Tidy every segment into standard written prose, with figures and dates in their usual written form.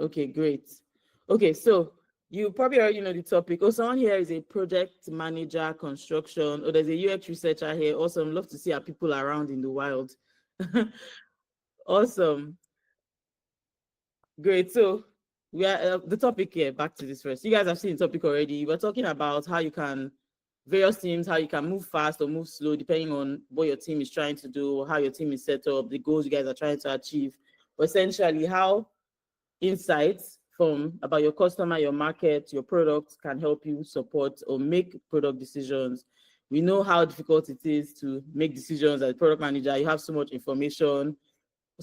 Okay, great. Okay, so you probably already know the topic. Oh, someone here is a project manager, construction. Oh, there's a UX researcher here. Awesome. Love to see our people around in the wild. Awesome. Great. So we are the topic here. Back to this first. You guys have seen the topic already. We're talking about how you can various teams, how you can move fast or move slow, depending on what your team is trying to do, how your team is set up, the goals you guys are trying to achieve. But essentially, how insights from about your customer, your market, your products can help you support or make product decisions. We know how difficult it is to make decisions as a product manager. You have so much information,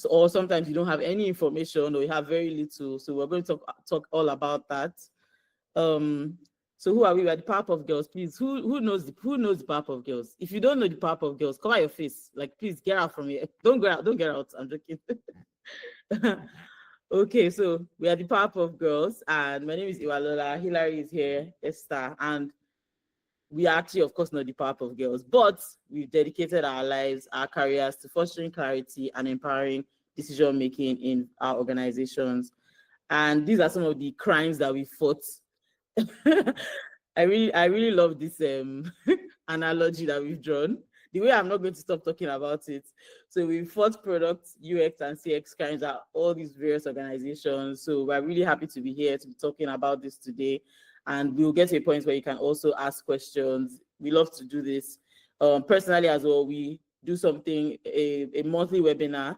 or sometimes you don't have any information, or you have very little. So we're going to talk all about that. So who are we? We are the Powerpuff Girls. Please, who knows the Powerpuff Girls? If you don't know the Powerpuff Girls, cover your face. Like, please get out from here. Don't go out. Don't get out. I'm joking. Okay, so we are the Powerpuff Girls, and my name is Lola. Hilary is here, Esther, and we are actually, of course, not the Powerpuff Girls, but we've dedicated our lives, our careers to fostering clarity and empowering decision making in our organizations. And these are some of the crimes that we fought. I really love this analogy that we've drawn. The way I'm not going to stop talking about it. So we fought product, UX, and CX crimes at all these various organizations. So we're really happy to be here to be talking about this today. And we'll get to a point where you can also ask questions. We love to do this. Personally as well, we do something, a monthly webinar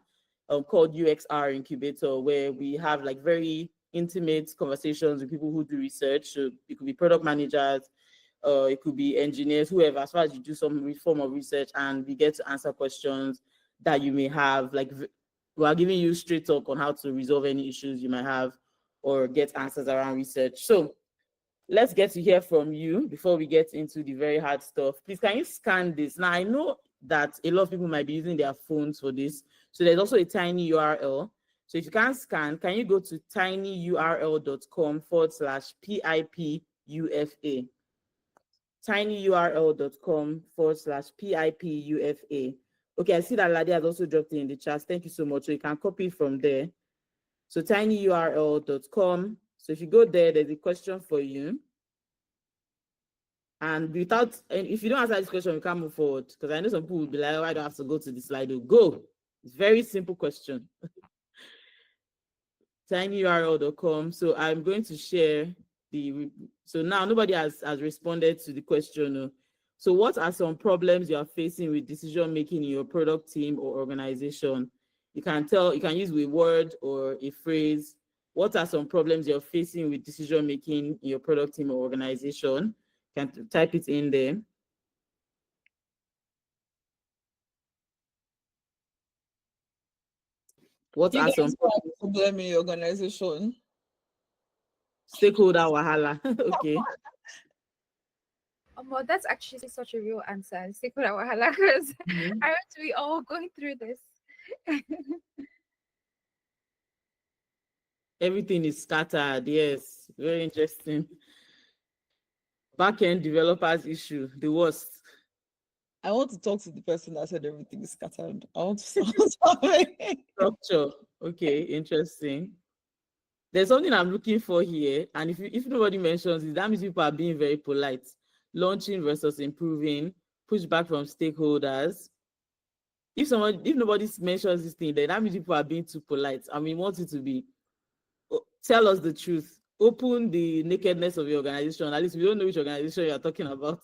called UXR Incubator, where we have like very intimate conversations with people who do research. So it could be product managers, it could be engineers, whoever, as far as you do some form of research, and we get to answer questions that you may have. Like, we are giving you straight talk on how to resolve any issues you might have or get answers around research. So let's get to hear from you before we get into the very hard stuff. Please, can you scan this? Now, I know that a lot of people might be using their phones for this. So there's also a tiny URL. So if you can't scan, can you go to tinyurl.com/PIPUFA? tinyurl.com/PIPUFA. Okay, I see that Ladi has also dropped it in the chat. Thank you so much. So you can copy it from there. So tinyurl.com. So if you go there, there's a question for you. And if you don't answer this question, you can't move forward. Because I know some people will be like, oh, I don't have to go to the slide. Go. It's a very simple question. tinyurl.com. So I'm going to share so now nobody has responded to the question. So what are some problems you are facing with decision making in your product team or organization? You can use a word or a phrase. What are some problems you're facing with decision making in your product team or organization? You can type it in there. What are some problems in your organization? Stakeholder wahala. Okay. Well, that's actually such a real answer. Stakeholder wahala, because aren't we all going through this? Everything is scattered. Yes, very interesting. Backend developers issue, the worst. I want to talk to the person that said everything is scattered. I want to structure. Okay, interesting. There's something I'm looking for here, and if nobody mentions it, that means people are being very polite. Launching versus improving, pushback from stakeholders. If nobody mentions this thing, then that means people are being too polite. I mean, want it to be. Tell us the truth. Open the nakedness of your organization. At least we don't know which organization you're talking about.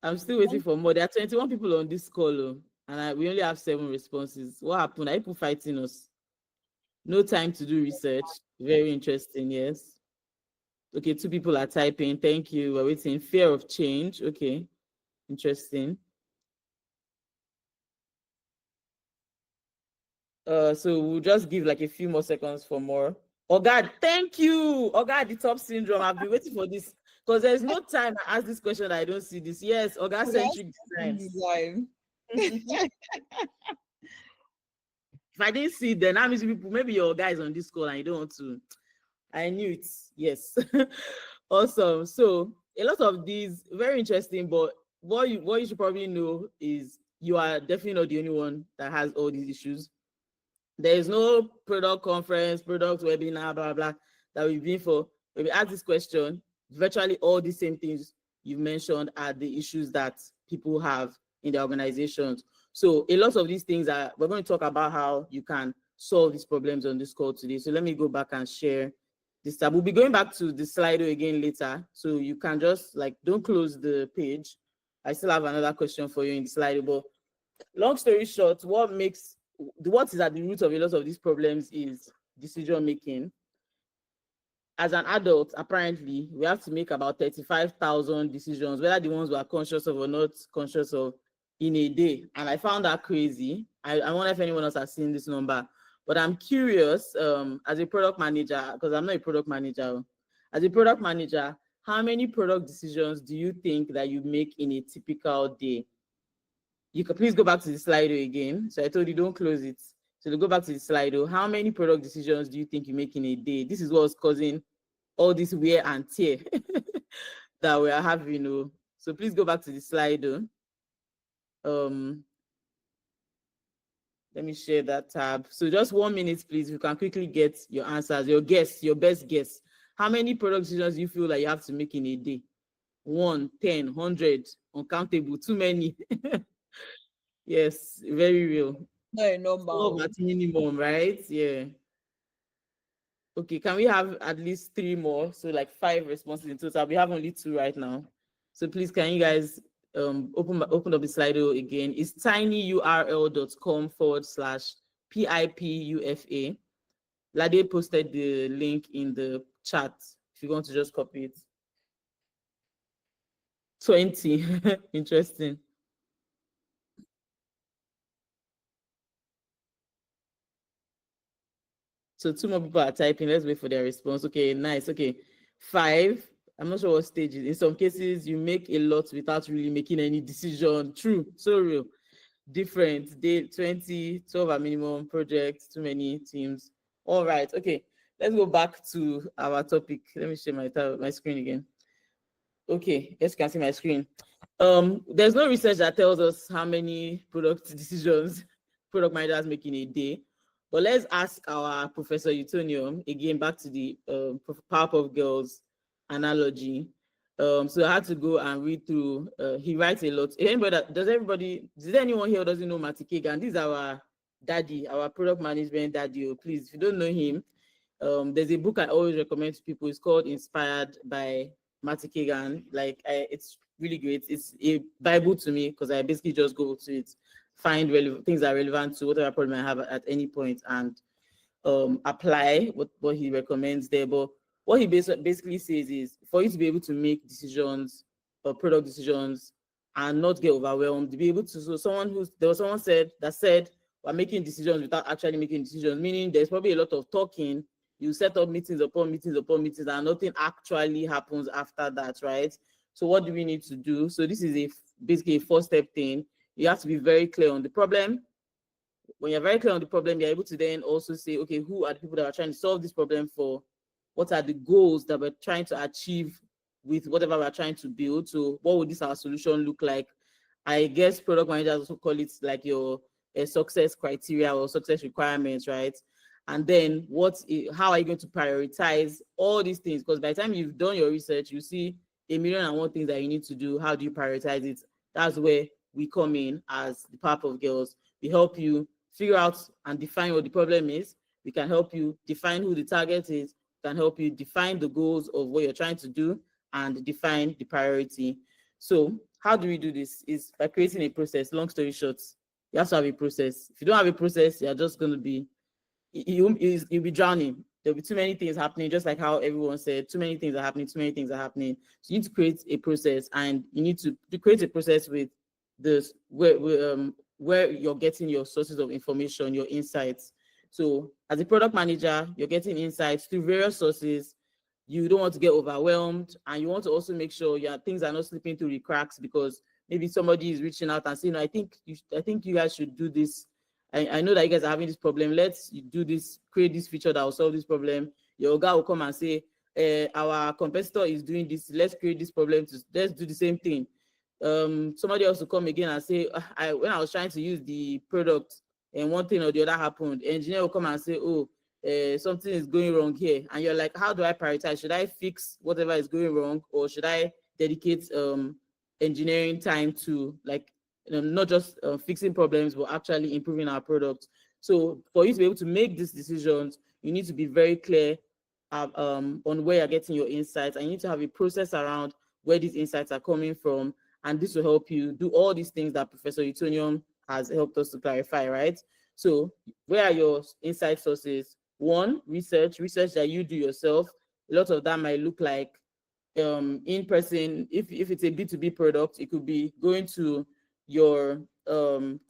I'm still waiting for more. There are 21 people on this call, and we only have 7 responses. What happened? Are people fighting us? No time to do research. Very interesting, yes. Okay, 2 people are typing. Thank you. We're waiting. Fear of change. Okay, interesting. So we'll just give like a few more seconds for more. Oh God, thank you. Oh God, the top syndrome. I've been waiting for this because there's no time I ask this question that I don't see this. Yes, oh God, centric design. If I didn't see it, then that means people, maybe your guys on this call and you don't want to. I knew it. Yes. Awesome. So a lot of these very interesting, but what you should probably know is you are definitely not the only one that has all these issues. There is no product conference, product webinar, blah, blah, that we've been for. When we ask this question, virtually all the same things you mentioned are the issues that people have in their organizations. So a lot of these things we're going to talk about how you can solve these problems on this call today. So let me go back and share this tab. We'll be going back to the Slido again later. So you can just don't close the page. I still have another question for you in the Slido, but long story short, what is at the root of a lot of these problems is decision making. As an adult, apparently, we have to make about 35,000 decisions, whether the ones we are conscious of or not conscious of, in a day. And I found that crazy. I wonder if anyone else has seen this number. But I'm curious, as a product manager, because I'm not a product manager, as a product manager, how many product decisions do you think that you make in a typical day? You can please go back to the Slido again. So I told you don't close it. So to go back to the Slido, how many product decisions do you think you make in a day? This is what's causing all this wear and tear that we are having. So please go back to the Slido. Let me share that tab. So just 1 minute, please. You can quickly get your answers, your best guess. How many product decisions do you feel like you have to make in a day? 1, 10, 100, uncountable, too many. Yes, very real. No, a number. 12 at minimum, right? Yeah. Okay, can we have at least 3 more? So 5 responses in total. We have only 2 right now. So please, can you guys open up the Slido again? It's tinyurl.com/PIPUFA. Ladi posted the link in the chat if you want to just copy it. 20. Interesting. So 2 more people are typing. Let's wait for their response. Okay, nice. Okay, 5. I'm not sure what stage it is. In some cases, you make a lot without really making any decision. True, so real. Different. Day 20, 12 at minimum, projects, too many teams. All right. Okay, let's go back to our topic. Let me share my screen again. Okay, yes, you can see my screen. There's no research that tells us how many product decisions product managers make in a day. But let's ask our Professor Utonium, again, back to the Powerpuff Girls analogy. So I had to go and read through, he writes a lot. Did anyone here who doesn't know Matty Kagan? This is our daddy, our product management daddy. Please, if you don't know him, there's a book I always recommend to people. It's called Inspired by Matty Kagan. It's really great. It's a Bible to me because I basically just go to it, find things that are relevant to whatever problem I have at any point, and apply what he recommends there. But what he basically says is for you to be able to make decisions or product decisions and not get overwhelmed, to be able to, so someone said we're making decisions without actually making decisions, meaning there's probably a lot of talking. You set up meetings upon meetings upon meetings and nothing actually happens after that, right? So what do we need to do? So this is basically a 4-step thing. You have to be very clear on the problem. When you're very clear on the problem, you're able to then also say, okay, who are the people that are trying to solve this problem for? What are the goals that we're trying to achieve with whatever we're trying to build? So what would our solution look like? I guess product managers also call it like your success criteria or success requirements, right? And then how are you going to prioritize all these things? Because by the time you've done your research, you see 1,000,001 things that you need to do. How do you prioritize it? That's where we come in as the Powerpuff Girls. We help you figure out and define what the problem is. We can help you define who the target is. We can help you define the goals of what you're trying to do and define the priority. So how do we do this? Is by creating a process. Long story short, you have to have a process. If you don't have a process, you're just going to be, you'll be drowning. There'll be too many things happening, just like how everyone said, too many things are happening, too many things are happening. So you need to create a process, and you need to create a process with this where you're getting your sources of information, your insights. So as a product manager, you're getting insights through various sources. You don't want to get overwhelmed, and you want to also make sure things are not slipping through the cracks, because maybe somebody is reaching out and saying, I think you guys should do this. I know that you guys are having this problem. Let's do this, create this feature that will solve this problem. Your guy will come and say, our competitor is doing this. Let's create this problem. Let's do the same thing. Somebody else will come again and say, when I was trying to use the product, and one thing or the other happened, engineer will come and say, oh, something is going wrong here, and you're like, how do I prioritize? Should I fix whatever is going wrong, or should I dedicate engineering time to, like, not just fixing problems, but actually improving our product? So for you to be able to make these decisions, you need to be very clear on where you're getting your insights, and you need to have a process around where these insights are coming from, and this will help you do all these things that Professor Utonium has helped us to clarify, right? So where are your insight sources? One, research that you do yourself. A lot of that might look like in person. If it's a B2B product, it could be going to your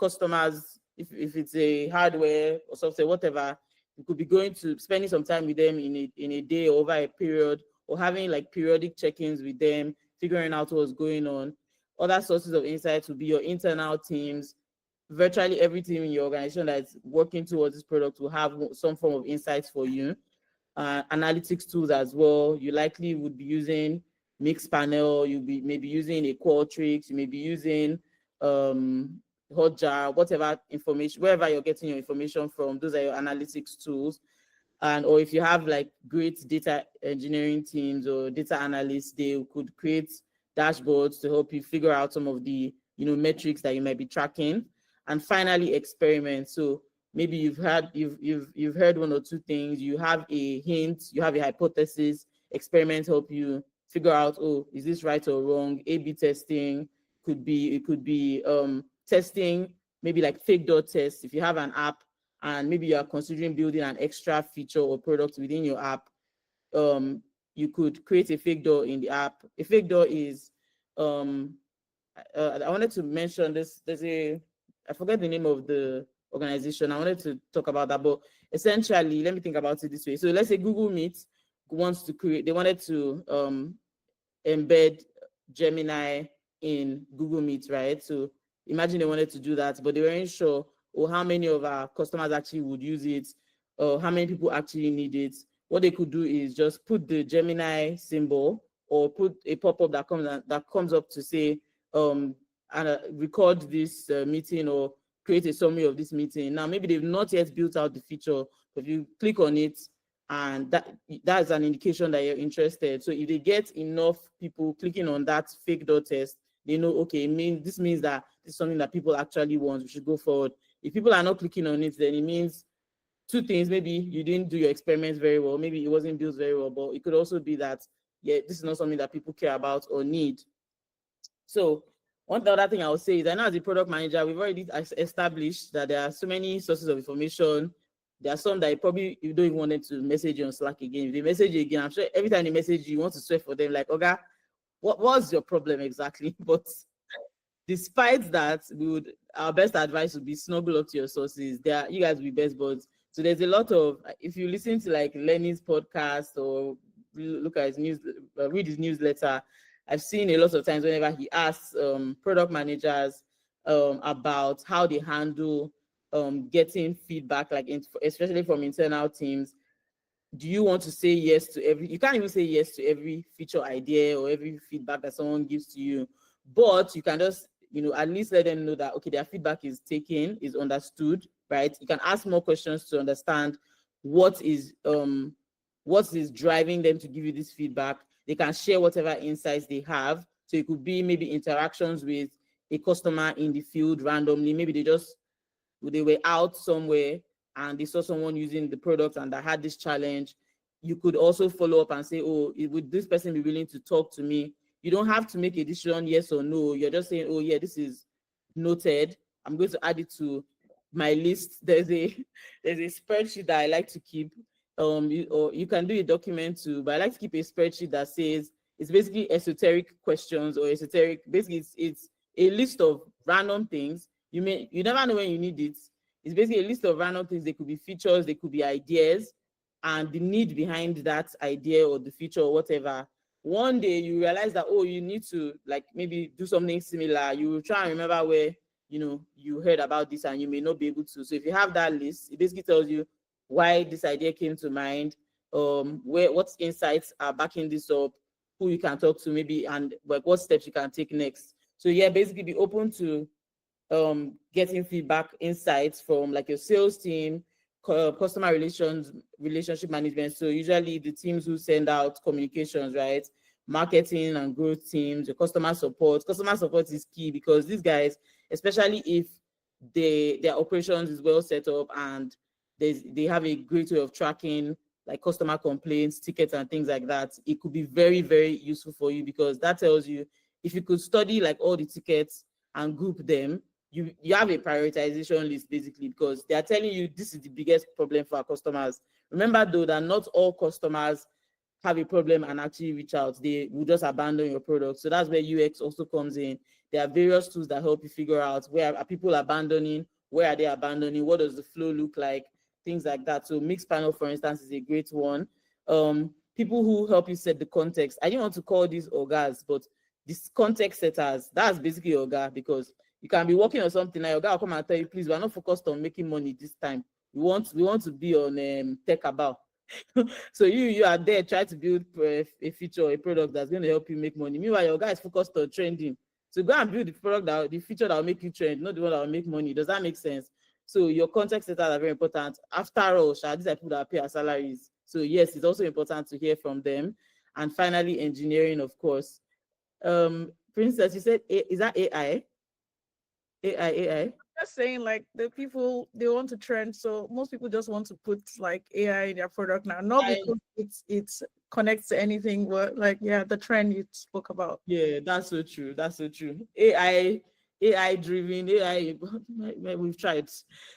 customers. If it's a hardware or software, whatever, you could be going to spending some time with them in a day or over a period, or having like periodic check-ins with them, figuring out what's going on. Other sources of insights would be your internal teams. Virtually every team in your organization that's working towards this product will have some form of insights for you. Analytics tools as well. You likely would be using Mixpanel. You'll be maybe using a Qualtrics. You may be using Hotjar, whatever information, wherever you're getting your information from. Those are your analytics tools. And or if you have like great data engineering teams or data analysts, they could create dashboards to help you figure out some of the metrics that you might be tracking. And finally, experiment. So maybe you've heard one or two things. You have a hint. You have a hypothesis. Experiments help you figure out, oh, is this right or wrong? A/B testing could be testing, maybe like fake dot tests. If you have an app and maybe you are considering building an extra feature or product within your app, you could create a fake door in the app. A fake door is I wanted to mention this. I forget the name of the organization. I wanted to talk about that, but essentially, let me think about it this way. So let's say Google Meet they wanted to embed Gemini in Google Meet, right? So imagine they wanted to do that, but they weren't sure how many of our customers actually would use it, or how many people actually need it. What they could do is just put the Gemini symbol, or put a pop-up that comes up to say, and record this meeting, or create a summary of this meeting. Now, maybe they've not yet built out the feature, but if you click on it, and that's an indication that you're interested. So if they get enough people clicking on that fake dot test, they know, okay, this means that this is something that people actually want. We should go forward. If people are not clicking on it, then it means two things. Maybe you didn't do your experiments very well. Maybe it wasn't built very well, but it could also be that, yeah, this is not something that people care about or need. So one other thing I would say is, I know as a product manager, we've already established that there are so many sources of information. There are some that you don't even want them to message you on Slack again. If they message you again, I'm sure every time they message you, you want to sweat for them, like, okay, what's your problem exactly? But despite that, our best advice would be snuggle up to your sources. You guys will be best buds. So there's a lot of, if you listen to like Lenny's podcast or look at his read his newsletter, I've seen a lot of times whenever he asks product managers about how they handle getting feedback, like especially from internal teams. Do you want to say yes to you can't even say yes to every feature idea or every feedback that someone gives to you, but you can just, at least let them know that, okay, their feedback is taken, is understood, right? You can ask more questions to understand what is driving them to give you this feedback. They can share whatever insights they have. So it could be maybe interactions with a customer in the field randomly. Maybe they were out somewhere and they saw someone using the product and that had this challenge. You could also follow up and say, oh, would this person be willing to talk to me? You don't have to make a decision, yes or no. You're just saying, oh yeah, this is noted. I'm going to add it to my list. There's a spreadsheet that I like to keep. Or you can do a document too, but I like to keep a spreadsheet that says, it's basically esoteric questions, or basically it's a list of random things. You never know when you need it. It's basically a list of random things. They could be features, they could be ideas, and the need behind that idea or the feature or whatever. One day you realize that, oh, you need to like maybe do something similar. You will try and remember where you heard about this, and you may not be able to. So if you have that list, it basically tells you why this idea came to mind, what insights are backing this up, who you can talk to maybe, and like what steps you can take next. So yeah, basically be open to getting feedback, insights from like your sales team, customer relationship management. So usually the teams who send out communications, right? Marketing and growth teams, your customer support. Customer support is key because these guys, especially if their operations is well set up and they have a great way of tracking like customer complaints, tickets, and things like that, it could be very, very useful for you because that tells you if you could study like all the tickets and group them, you have a prioritization list basically because they are telling you this is the biggest problem for our customers. Remember though that not all customers have a problem and actually reach out. They will just abandon your product. So that's where UX also comes in. There are various tools that help you figure out where are people abandoning, where are they abandoning, what does the flow look like, things like that. So mixed panel, for instance, is a great one. People who help you set the context. I didn't want to call these orgas, but these context setters, that's basically orga because you can be working on something and your guy will come and tell you, please, we're not focused on making money this time. We want to be on tech about. So you are there trying to build a feature or a product that's going to help you make money. Meanwhile, your guy is focused on trending. So go and build the feature that will make you trend, not the one that will make money. Does that make sense? So your context setters are very important. After all, these are people that pay our salaries. So yes, it's also important to hear from them. And finally, engineering, of course. Princess, you said, is that AI? AI? Just saying, like, the people, they want to trend, so most people just want to put like AI in their product now, not because it's connects to anything, but like, yeah, the trend you spoke about. Yeah, that's so true. That's so true. AI driven, AI, we've tried.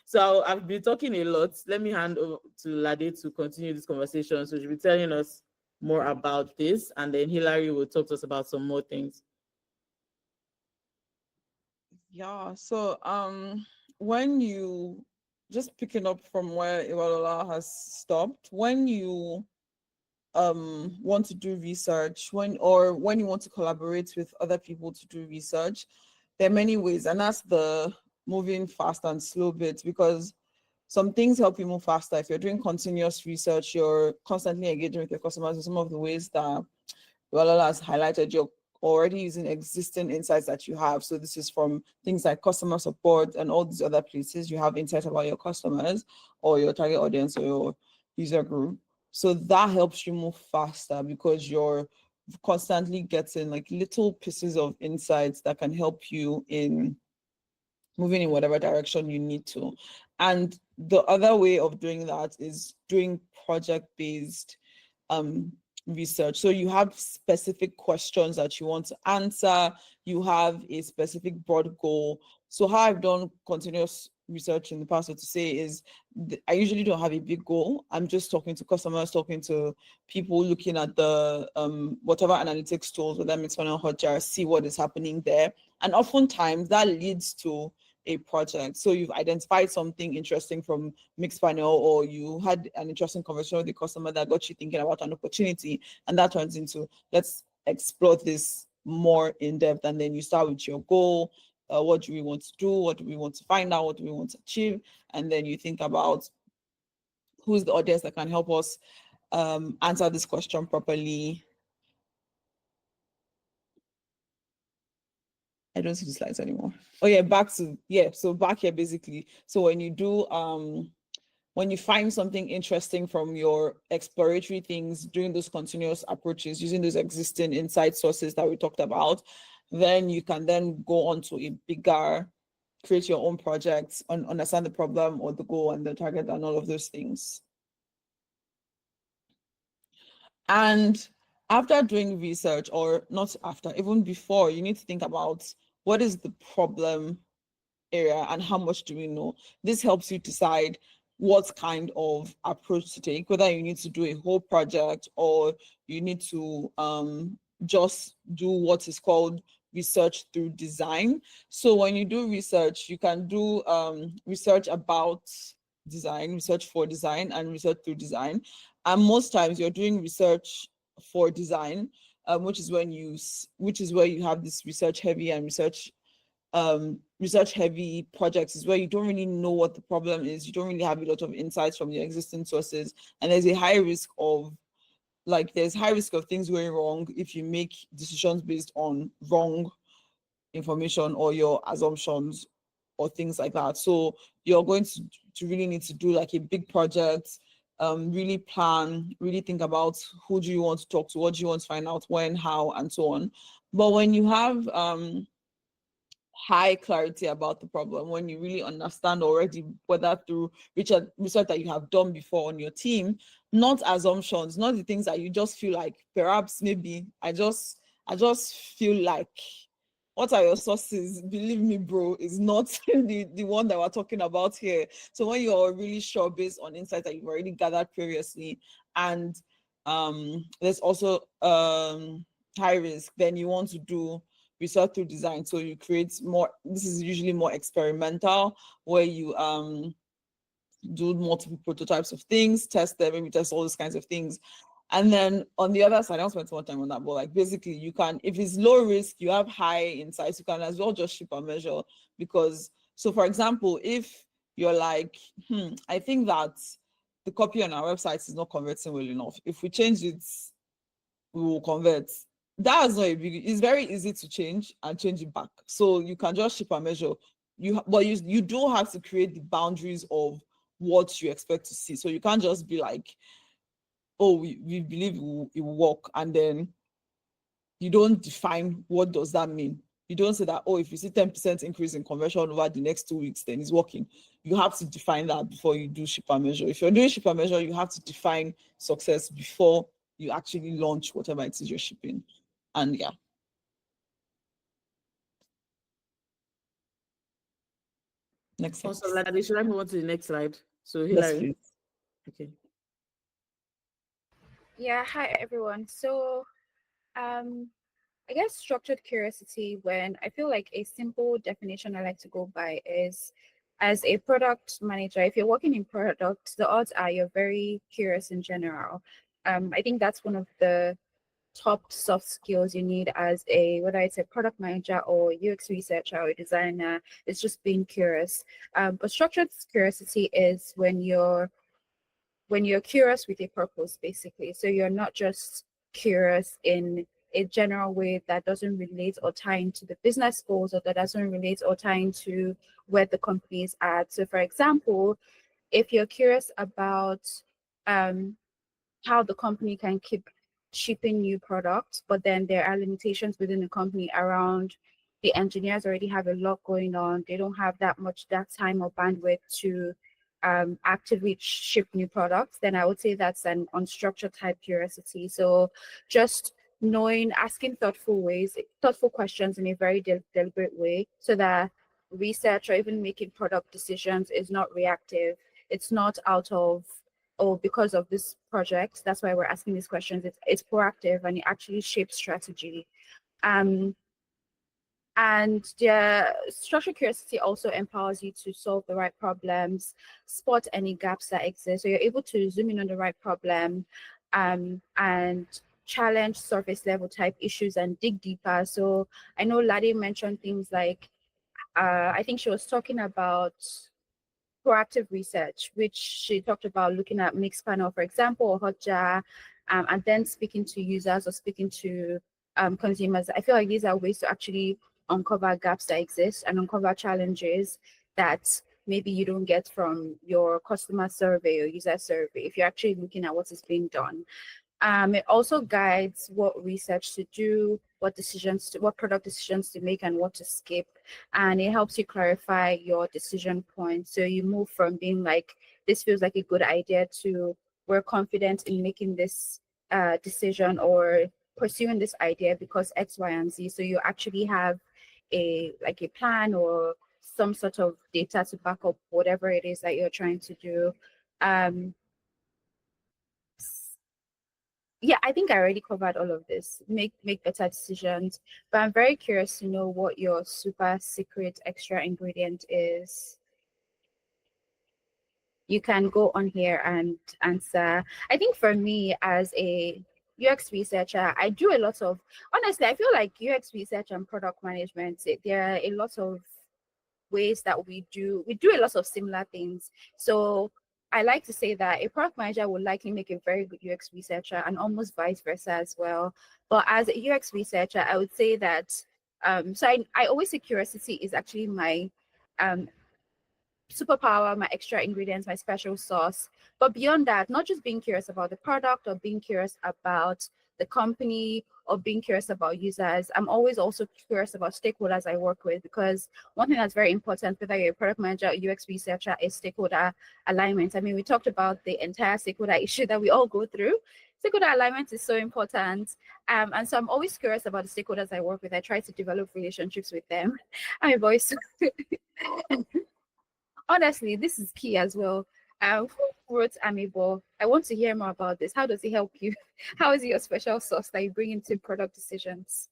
So I've been talking a lot. Let me hand over to Ladi to continue this conversation. So she'll be telling us more about this, and then Hilary will talk to us about some more things. Yeah, so when you, just picking up from where Iwalola has stopped, when you want to do research, when you want to collaborate with other people to do research, there are many ways, and that's the moving fast and slow bit, because some things help you move faster. If you're doing continuous research, you're constantly engaging with your customers in some of the ways that Iwalola has highlighted. You're already using existing insights that you have. So this is from things like customer support and all these other places. You have insights about your customers or your target audience or your user group. So that helps you move faster because you're constantly getting like little pieces of insights that can help you in moving in whatever direction you need to. And the other way of doing that is doing project-based research. So you have specific questions that you want to answer, you have a specific broad goal. So how I've done continuous research in the past, so to say, is I usually don't have a big goal. I'm just talking to customers, talking to people, looking at the whatever analytics tools, whether Mixpanel, Hotjar, see what is happening there. And oftentimes that leads to a project. So you've identified something interesting from Mixpanel, or you had an interesting conversation with the customer that got you thinking about an opportunity, and that turns into, let's explore this more in depth. And then you start with your goal. What do we want to do? What do we want to find out? What do we want to achieve? And then you think about who's the audience that can help us answer this question properly. I don't see the slides anymore. Oh yeah, so back here basically. So when you do when you find something interesting from your exploratory things, doing those continuous approaches, using those existing insight sources that we talked about, then you can then go on to a bigger, create your own projects, understand the problem or the goal and the target and all of those things. And after doing research, or not after, even before, you need to think about what is the problem area and how much do we know. This helps you decide what kind of approach to take, whether you need to do a whole project or you need to just do what is called research through design. So when you do research, you can do research about design, research for design, and research through design. And most times you're doing research for design, which is where you have this research heavy and research heavy projects, is where you don't really know what the problem is. You don't really have a lot of insights from your existing sources. And there's high risk of things going wrong if you make decisions based on wrong information or your assumptions. or things like that. So you're going to really need to do like a big project, really plan, really think about who do you want to talk to, what do you want to find out, when, how, and so on. But when you have high clarity about the problem, when you really understand already, whether through research that you have done before on your team, not assumptions, not the things that you just feel like perhaps maybe I just feel like, what are your sources? Believe me, bro, is not the one that we're talking about here. So when you're really sure based on insights that you've already gathered previously, and there's also high risk, then you want to do research through design. So you create more, this is usually more experimental, where you do multiple prototypes of things, test them, maybe test all these kinds of things. And then on the other side, I don't spend too much time on that, but like basically you can, if it's low risk, you have high insights, you can as well just ship and measure. Because, so for example, if you're like, I think that the copy on our website is not converting well enough, if we change it, we will convert. That's not a big, it's very easy to change and change it back. So you can just ship and measure. But you do have to create the boundaries of what you expect to see. So you can't just be like, oh, we believe it will work, and then you don't define what does that mean. You don't say that, oh, if you see 10% increase in conversion over the next 2 weeks, then it's working. You have to define that before you do ship and measure. If you're doing ship and measure, you have to define success before you actually launch whatever it is you're shipping. And yeah. Next slide. Also, Ladi, should I move on to the next slide? So Yes, Hilary. please. Okay. Yeah, hi everyone. So I guess structured curiosity, when I feel like a simple definition I like to go by is, as a product manager, if you're working in product, the odds are you're very curious in general. I think that's one of the top soft skills you need as a, whether it's a product manager or UX researcher or a designer, is just being curious. But structured curiosity is when you're curious with a purpose, basically. So you're not just curious in a general way that doesn't relate or tie into the business goals, or that doesn't relate or tie into where the company is at. So for example, if you're curious about how the company can keep shipping new products, but then there are limitations within the company around, the engineers already have a lot going on. They don't have that time or bandwidth to actively ship new products, then I would say that's an unstructured type curiosity. So just knowing, asking thoughtful questions in a very deliberate way, so that research or even making product decisions is not reactive. It's not out of, oh, because of this project, that's why we're asking these questions. It's proactive, and it actually shapes strategy. And the structured curiosity also empowers you to solve the right problems, spot any gaps that exist. So you're able to zoom in on the right problem, and challenge surface level type issues and dig deeper. So I know Ladi mentioned things like, I think she was talking about proactive research, which she talked about looking at Mixpanel, for example, or Hotjar, and then speaking to users or speaking to consumers. I feel like these are ways to actually uncover gaps that exist and uncover challenges that maybe you don't get from your customer survey or user survey if you're actually looking at what is being done. It also guides what research to do, what product decisions to make, and what to skip. And it helps you clarify your decision points. So you move from being like, this feels like a good idea, to, we're confident in making this decision or pursuing this idea because X, Y, and Z. So you actually have a plan or some sort of data to back up whatever it is that you're trying to do. Yeah, I think I already covered all of this. Make better decisions. But I'm very curious to know what your super secret extra ingredient is. You can go on here and answer. I think for me, as a UX researcher, I do a lot of, honestly, I feel like UX research and product management, there are a lot of ways that we do a lot of similar things. So I like to say that a product manager will likely make a very good UX researcher, and almost vice versa as well. But as a UX researcher, I would say that so I always say curiosity is actually my superpower, my extra ingredients, my special sauce. But beyond that, not just being curious about the product or being curious about the company or being curious about users. I'm always also curious about stakeholders I work with, because one thing that's very important, whether you're a product manager or UX researcher, is stakeholder alignment. I mean, we talked about the entire stakeholder issue that we all go through. Stakeholder alignment is so important. And so I'm always curious about the stakeholders I work with. I try to develop relationships with them. I'm a voice. Honestly, this is key as well. Who wrote Amiibo? I want to hear more about this. How does it help you? How is it your special sauce that you bring into product decisions?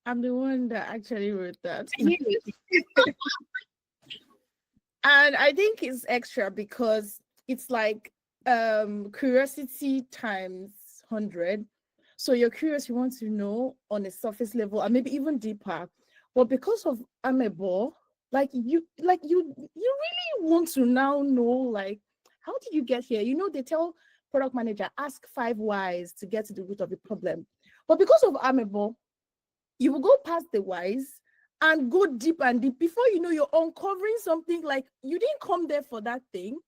I'm the one that actually wrote that. I knew it. And I think it's extra because it's like curiosity times 100. So you're curious, you want to know on a surface level and maybe even deeper. But because of Amiibo, like you really want to now know, like, how did you get here? You know, they tell product manager, ask 5 whys to get to the root of the problem. But because of Amiibo, you will go past the whys and go deep and deep. Before you know, you're uncovering something like you didn't come there for that thing,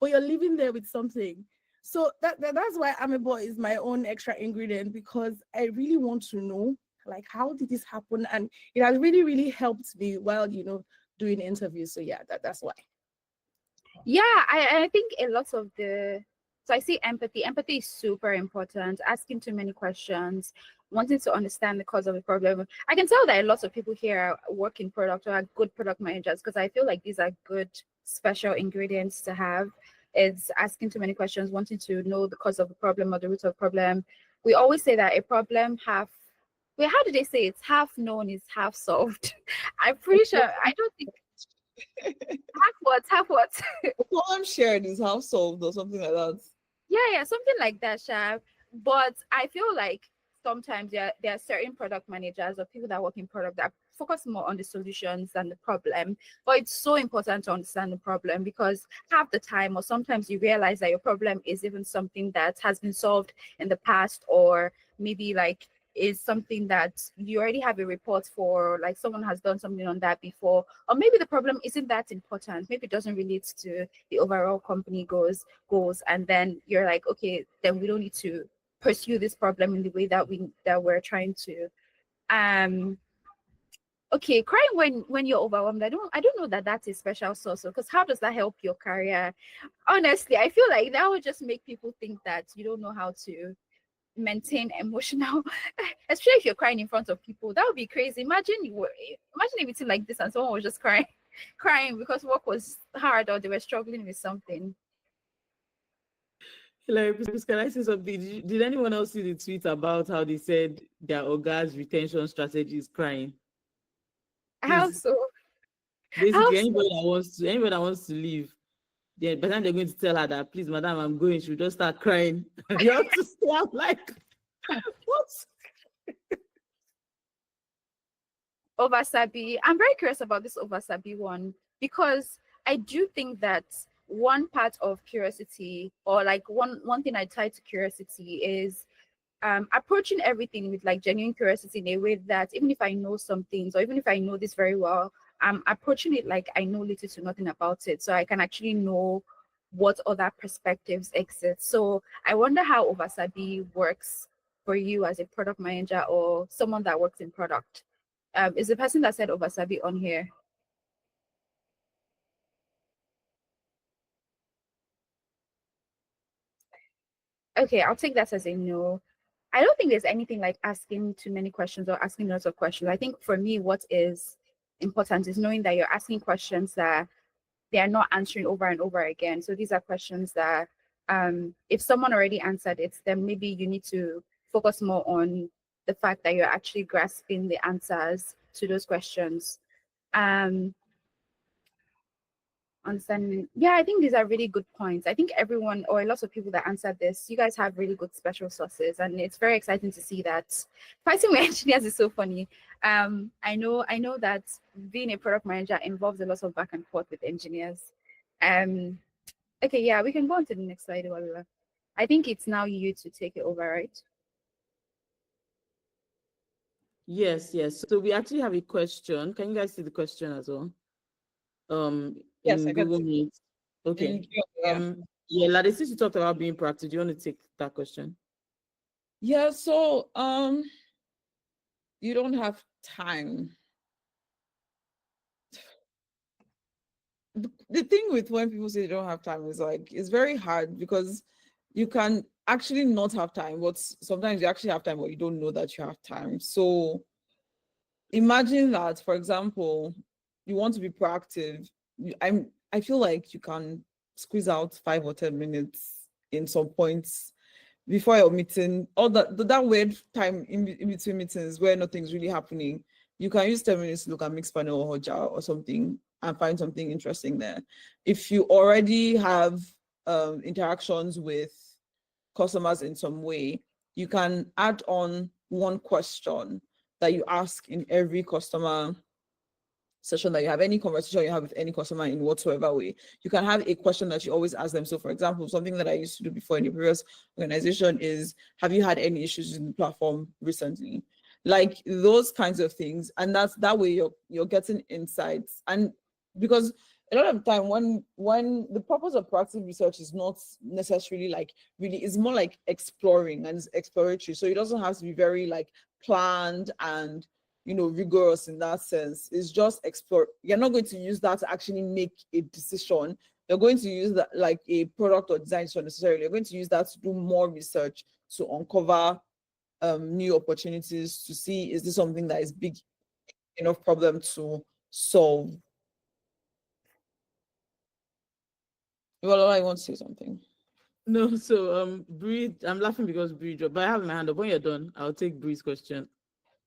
but you're living there with something. So that's why Amiibo is my own extra ingredient, because I really want to know, like, how did this happen? And it has really, really helped me while, doing interviews. So yeah, that's why. Yeah, I think a lot of so I see empathy. Empathy is super important. Asking too many questions, wanting to understand the cause of the problem. I can tell that a lot of people here work in product or are good product managers, because I feel like these are good special ingredients to have. It's asking too many questions, wanting to know the cause of the problem or the root of the problem. We always say that a problem how do they say it's half known is half solved? I'm pretty sure. I don't think half what? Problem shared is half solved or something like that. Yeah, something like that, Sha. But I feel like sometimes there are certain product managers or people that work in product that focus more on the solutions than the problem. But it's so important to understand the problem, because half the time, or sometimes you realize that your problem is even something that has been solved in the past, or maybe like is something that you already have a report for, like someone has done something on that before, or maybe the problem isn't that important, maybe it doesn't relate to the overall company goals, and then you're like, okay, then we don't need to pursue this problem in the way that we're trying to. Okay, crying when you're overwhelmed, I don't know that that's a special sauce, because how does that help your career? Honestly, I feel like that would just make people think that you don't know how to maintain emotional, especially if you're crying in front of people. That would be crazy. Imagine everything like this and someone was just crying because work was hard or they were struggling with something. Like, please, can I say something? Did anyone else see the tweet about how they said their Oga's retention strategy is crying? How Please, so? basically, How anybody that wants to leave, then by the time they're going to tell her that, please, madam, I'm going, she'll just start crying. You have to stay. I'm like, what? Oversabi. I'm very curious about this Oversabi one, because I do think that one part of curiosity, or like one thing I tie to curiosity, is approaching everything with like genuine curiosity, in a way that even if I know some things, or even if I know this very well, I'm approaching it like I know little to nothing about it, so I can actually know what other perspectives exist. So I wonder how Oversabi works for you as a product manager or someone that works in product. Is the person that said Oversabi on here? Okay, I'll take that as a no. I don't think there's anything like asking too many questions or asking lots of questions. I think for me, what is important is knowing that you're asking questions that they are not answering over and over again. So these are questions that if someone already answered it, then maybe you need to focus more on the fact that you're actually grasping the answers to those questions. Understanding. Yeah, I think these are really good points. I think everyone, or a lot of people that answered this, you guys have really good special sources, and it's very exciting to see that fighting with engineers is so funny. I know that being a product manager involves a lot of back and forth with engineers. Okay, yeah, we can go on to the next slide, Walula. I think it's now you to take it over, right? Yes, yes. So we actually have a question. Can you guys see the question as well? Yes, I In can Google see. Meet. Okay. Yeah. Yeah, Ladi, since you talked about being proactive, do you want to take that question? Yeah, so you don't have time. The thing with when people say they don't have time is like it's very hard because you can actually not have time, but sometimes you actually have time, but you don't know that you have time. So imagine that, for example, you want to be proactive. I feel like you can squeeze out 5 or 10 minutes in some points before your meeting, or that weird time in between meetings where nothing's really happening. You can use 10 minutes to look at Mixpanel or Hotjar or something and find something interesting there. If you already have interactions with customers in some way, you can add on one question that you ask in every customer session that you have, any conversation you have with any customer in whatsoever way. You can have a question that you always ask them. So, for example, something that I used to do before in the previous organization is, have you had any issues in the platform recently? Like those kinds of things. And that's that way you're getting insights. And because a lot of the time when the purpose of proactive research is not necessarily like really, it's more like exploring and it's exploratory. So it doesn't have to be very like planned and rigorous in that sense. It's just explore. You're not going to use that to actually make a decision. You're going to use that like a product or design so necessarily. You're going to use that to do more research to uncover new opportunities to see, is this something that is big enough problem to solve? Well, I want to say something. No, so Bree, I'm laughing because Bree dropped, but I have my hand up. When you're done, I'll take Bree's question.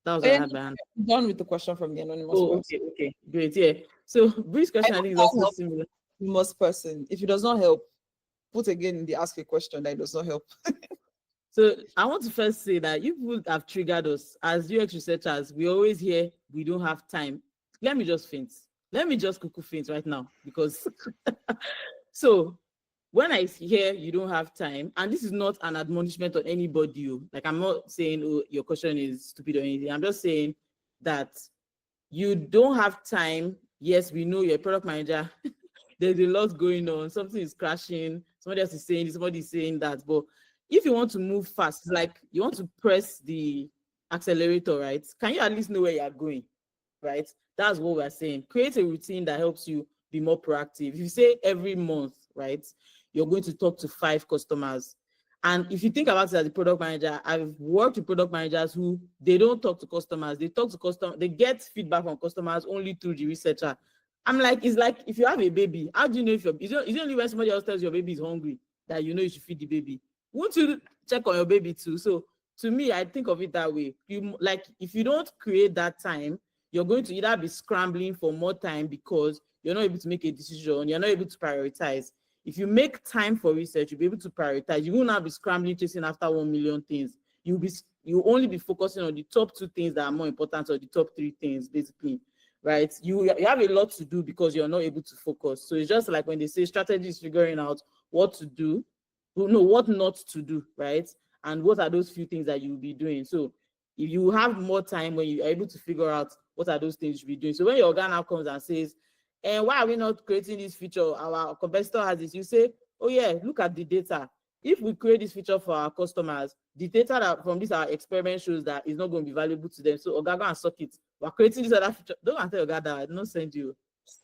That was what I had my hand. I'm done with the question from the anonymous Oh, person. okay, great. Yeah. So Bree's I question, I don't think, is also help similar. the anonymous person. If it does not help, put again in the ask a question that it does not help. So I want to first say that you people have triggered us as UX researchers. We always hear we don't have time. Let me just faint. Let me just cuckoo faint right now because so when I hear you don't have time, and this is not an admonishment on anybody, like I'm not saying, oh, your question is stupid or anything. I'm just saying that you don't have time. Yes, we know you're a product manager. There's a lot going on. Something is crashing. Somebody else is saying this, somebody is saying that. But if you want to move fast, it's like you want to press the accelerator, right? Can you at least know where you're going, right? That's what we're saying. Create a routine that helps you be more proactive. If you say every month, right, you're going to talk to 5 customers. And if you think about it as a product manager, I've worked with product managers who they don't talk to customers. They talk to customers. They get feedback from customers only through the researcher. I'm like, it's like if you have a baby, how do you know if it's only when somebody else tells your baby is hungry that you know you should feed the baby? Won't you check on your baby too? So to me, I think of it that way. You like if you don't create that time, you're going to either be scrambling for more time because you're not able to make a decision, you're not able to prioritize. If you make time for research, you'll be able to prioritize. You will not be scrambling chasing after 1 million things. You'll only be focusing on the top 2 things that are more important, or the top 3 things, basically. Right? You have a lot to do because you're not able to focus. So it's just like when they say strategy is figuring out what to do, no, what not to do, right? And what are those few things that you'll be doing. So if you have more time when you are able to figure out what are those things you should be doing. So when your organ now comes and says, and why are we not creating this feature? Our competitor has this. You say, oh yeah, look at the data. If we create this feature for our customers, the data that from this our experiment shows that it's not going to be valuable to them. So Oga, go and suck it. We're creating this other feature. Don't tell Oga that I don't send you.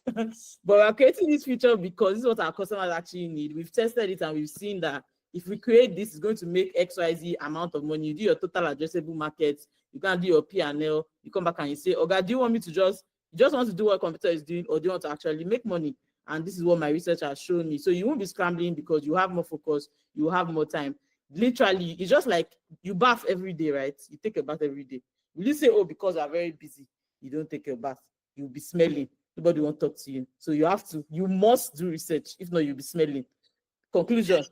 But we're creating this feature because this is what our customers actually need. We've tested it and we've seen that if we create this, it's going to make XYZ amount of money. You do your total addressable market, you can do your P&L, you come back and you say, Oga, do you want me to just want to do what computer is doing, or do you want to actually make money? And this is what my research has shown me. So you won't be scrambling because you have more focus, you have more time. Literally, it's just like you bath every day, right? You take a bath every day. Will you say, oh, because I'm very busy, you don't take a bath? You'll be smelling. Nobody won't talk to you. So you must do research. If not, you'll be smelling. Conclusion.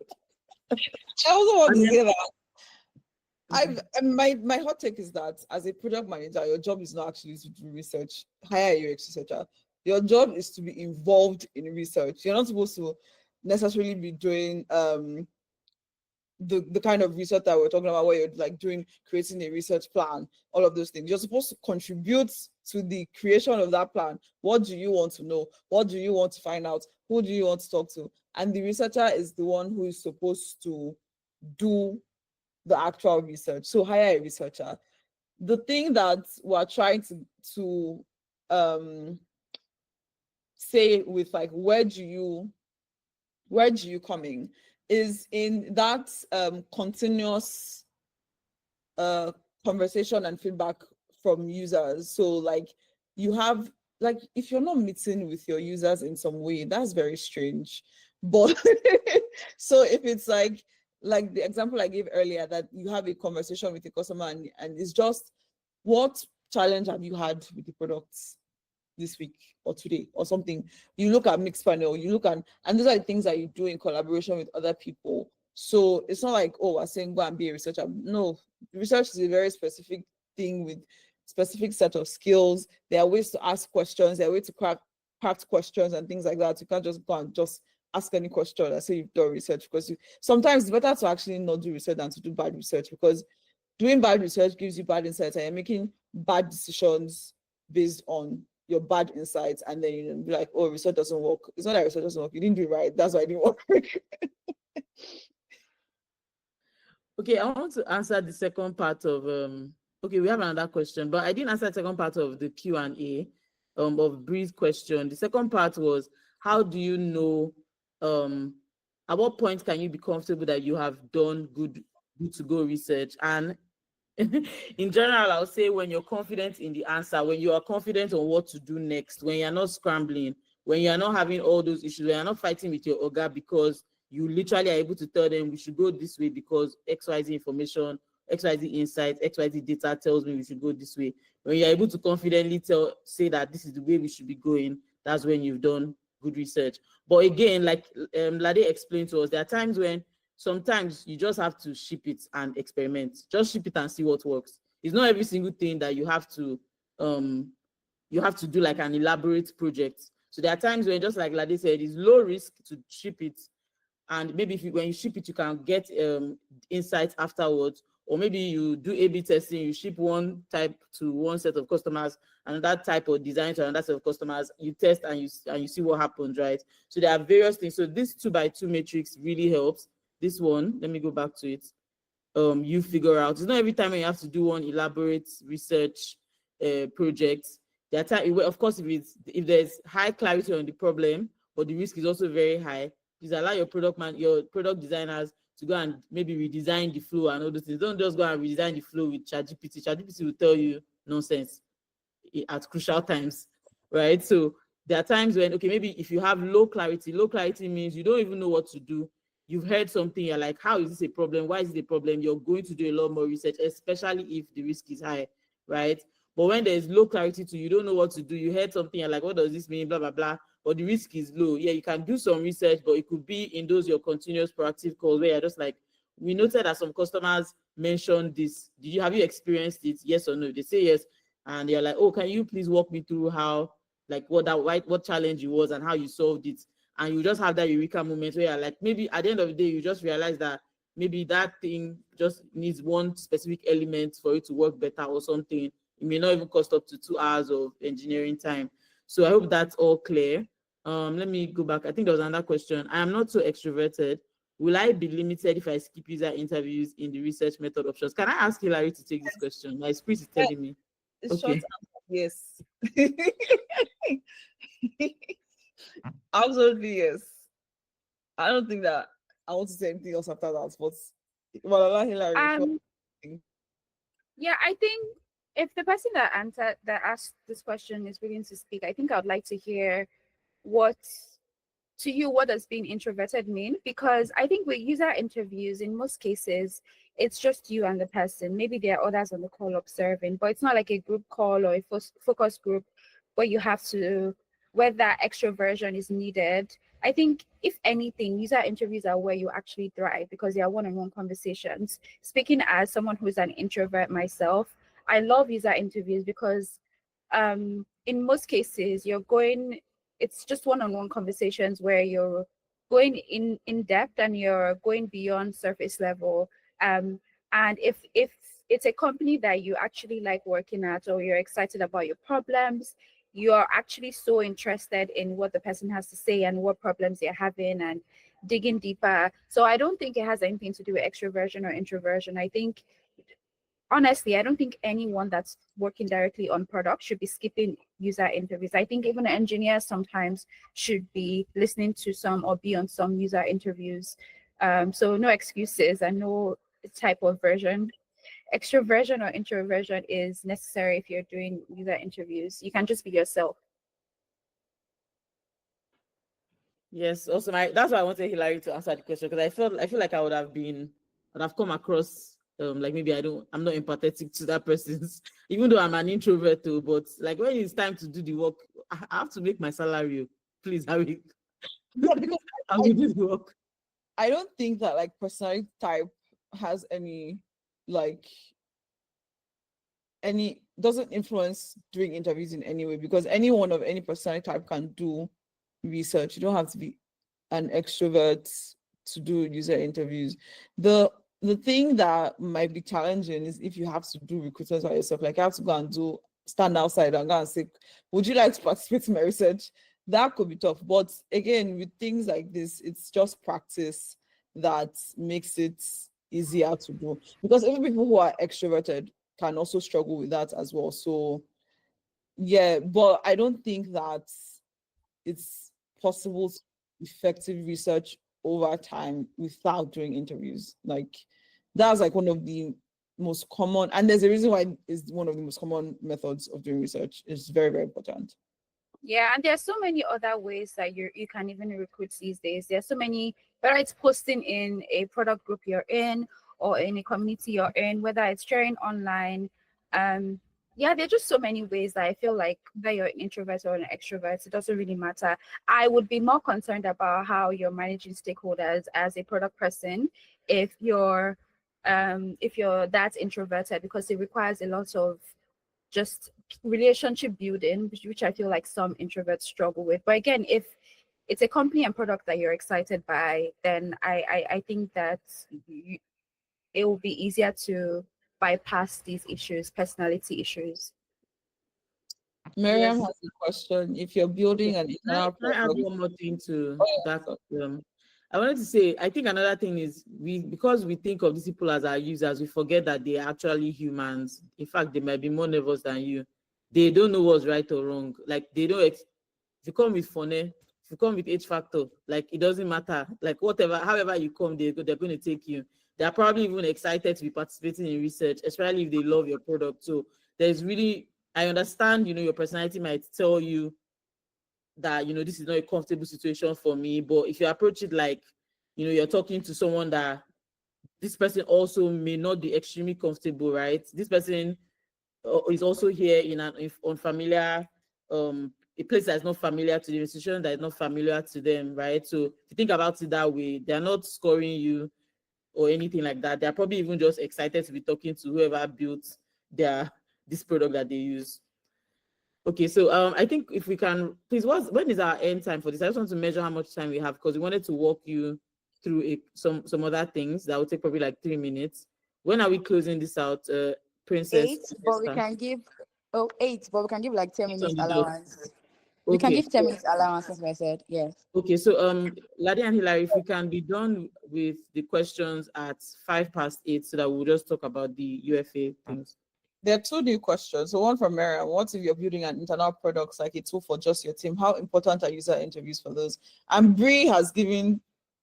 I also want to say that my hot take is that as a product manager, your job is not actually to do research, hire a UX researcher. Your job is to be involved in research. You're not supposed to necessarily be doing the kind of research that we're talking about, where you're like creating a research plan, all of those things. You're supposed to contribute to the creation of that plan. What do you want to know? What do you want to find out? Who do you want to talk to? And the researcher is the one who is supposed to do the actual research. So hire a researcher. The thing that we're trying to say with like, where do you come in, is in that continuous conversation and feedback from users. So like, you have, like, if you're not meeting with your users in some way, that's very strange. But so if it's like the example I gave earlier, that you have a conversation with a customer and it's just, what challenge have you had with the products this week or today or something? You look at mixed panel, you look at, and those are the things that you do in collaboration with other people. So it's not like, oh, we're saying go and be a researcher. No, research is a very specific thing with specific set of skills. There are ways to ask questions, there are ways to craft questions and things like that. You can't just go and just ask any question and say you've done research, because sometimes it's better to actually not do research than to do bad research, because doing bad research gives you bad insights and you're making bad decisions based on your bad insights, and then you be like, oh, research doesn't work. It's not that research doesn't work. You didn't do it right. That's why it didn't work. Okay, I want to answer the second part of okay, we have another question, but I didn't answer the second part of the Q&A of Bree's question. The second part was, how do you know at what point can you be comfortable that you have done good to go research? And in general, I'll say when you're confident in the answer, when you are confident on what to do next, when you're not scrambling, when you're not having all those issues, when you're not fighting with your oga because you literally are able to tell them we should go this way because XYZ information, XYZ insight, XYZ data tells me we should go this way. When you're able to confidently say that this is the way we should be going, that's when you've done good research. But again, like Ladi explained to us, there are times when sometimes you just have to ship it and experiment. Just ship it and see what works. It's not every single thing that you have to do like an elaborate project. So there are times when, just like Ladi said, it's low risk to ship it, and maybe when you ship it, you can get insights afterwards. Or maybe you do A/B testing, you ship one type to one set of customers, another type of design to another set of customers. You test and you see what happens, right? So there are various things. So this 2x2 matrix really helps. This one, let me go back to it. You figure out. It's not every time you have to do one elaborate research project. There are time, of course, if there's high clarity on the problem, but the risk is also very high, please allow your product designers to go and maybe redesign the flow and all those things. Don't just go and redesign the flow with ChatGPT. ChatGPT will tell you nonsense at crucial times, right? So there are times when, okay, maybe if you have low clarity means you don't even know what to do. You've heard something, you're like, how is this a problem? Why is it a problem? You're going to do a lot more research, especially if the risk is high, right? But when there's low clarity you don't know what to do. You heard something, you're like, what does this mean? Blah, blah, blah. But the risk is low. Yeah, you can do some research, but it could be in those your continuous proactive calls where you're just like, we noted that some customers mentioned this. Have you experienced it? Yes or no? They say yes. And you're like, oh, can you please walk me through how, like what challenge it was and how you solved it? And you just have that eureka moment where you're like, maybe at the end of the day, you just realize that maybe that thing just needs one specific element for it to work better or something. It may not even cost up to 2 hours of engineering time. So I hope that's all clear. Let me go back. I think there was another question. I am not so extroverted. Will I be limited if I skip user interviews in the research method options? Can I ask Hilary to take this question? My spirit is telling me. Okay. Yes. Absolutely, yes. I don't think that I want to say anything else after that, but Hilary. Yeah, I think if the person that asked this question is willing to speak, I think I'd like to hear what does being introverted mean? Because I think with user interviews, in most cases, it's just you and the person. Maybe there are others on the call observing, but it's not like a group call or a focus group where that extroversion is needed. I think, if anything, user interviews are where you actually thrive because they are one-on-one conversations. Speaking as someone who's an introvert myself, I love user interviews because in most cases, it's just one-on-one conversations where you're going in depth and you're going beyond surface level. And if it's a company that you actually like working at, or you're excited about your problems, you're actually so interested in what the person has to say and what problems they're having, and digging deeper. So I don't think it has anything to do with extroversion or introversion. I think, honestly, I don't think anyone that's working directly on product should be skipping user interviews. I think even engineers sometimes should be listening to some or be on some user interviews. So no excuses and no type of version. Extroversion or introversion is necessary if you're doing user interviews. You can just be yourself. Yes, also that's why I wanted Hilary to answer the question, because I feel like I'd have come across like maybe I'm not empathetic to that person's, even though I'm an introvert too, but like when it's time to do the work, I have to make my salary. Please, Harry. Yeah, because I will do the work. I don't think that like personality type has any doesn't influence doing interviews in any way, because anyone of any personality type can do research. You don't have to be an extrovert to do user interviews. The thing that might be challenging is if you have to do recruitment by yourself, like you have to go and stand outside and go and say, would you like to participate in my research? That could be tough. But again, with things like this, it's just practice that makes it easier to do, because even people who are extroverted can also struggle with that as well. So yeah, but I don't think that it's possible to effective research over time without doing interviews. Like that's like one of the most common, and there's a reason why it's one of the most common methods of doing research. It's very, very important. Yeah, and there's so many other ways that you can even recruit these days. There's so many, whether it's posting in a product group you're in or in a community you're in, whether it's sharing online. Yeah, there's just so many ways that I feel like whether you're an introvert or an extrovert, it doesn't really matter. I would be more concerned about how you're managing stakeholders as a product person if you're that introverted, because it requires a lot of just relationship building, which I feel like some introverts struggle with. But again, if it's a company and product that you're excited by, then I think that it will be easier to bypass these issues, personality issues. Miriam Yes. has a question. If you're building an internal Can I add product, one more thing to oh, that? yeah. I wanted to say, I think another thing is because we think of these people as our users, we forget that they're actually humans. In fact, they might be more nervous than you. They don't know what's right or wrong. Like they don't. If you come with phone, if you come with H factor, like it doesn't matter. Like whatever, however you come, they're going to take you. They're probably even excited to be participating in research, especially if they love your product. So there's really, I understand, your personality might tell you that this is not a comfortable situation for me, but if you approach it like you're talking to someone that this person also may not be extremely comfortable, right? This person is also here in an unfamiliar a place that is not familiar to the institution, that is not familiar to them, right? So if you think about it that way, they're not scoring you or anything like that. They're probably even just excited to be talking to whoever built this product that they use. Okay, so I think if we can, please, when is our end time for this? I just want to measure how much time we have, because we wanted to walk you through some other things that will take probably like 3 minutes. When are we closing this out, Princess? 8, but we can give 8, but we can give like 10 minutes on the dot. allowance. We can Okay. give 10 minutes allowance, as I said. Yes. Okay, so Ladi and Hilary, if we can be done with the questions at 8:05, so that we'll just talk about the UFA things. There are 2 new questions. So one from Miriam: what if you're building an internal product like a tool for just your team? How important are user interviews for those? And Bree has given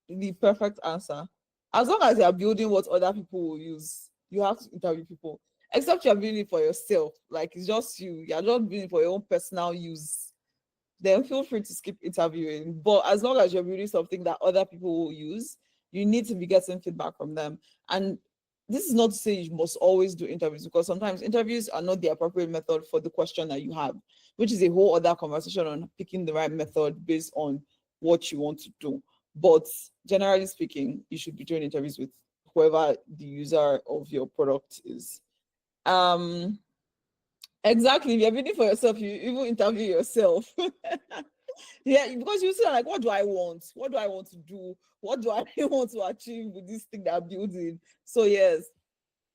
the perfect answer. As long as you're building what other people will use, you have to interview people. Except you're building it for yourself, like it's just you're not building it for your own personal use, then feel free to skip interviewing. But as long as you're building something that other people will use, you need to be getting feedback from them. And this is not to say you must always do interviews, because sometimes interviews are not the appropriate method for the question that you have, which is a whole other conversation on picking the right method based on what you want to do. But generally speaking, you should be doing interviews with whoever the user of your product is. Exactly. If you're building for yourself, you even interview yourself. Yeah, because you say like, what do I want? What do I want to do? What do I want to achieve with this thing that I'm building? So yes,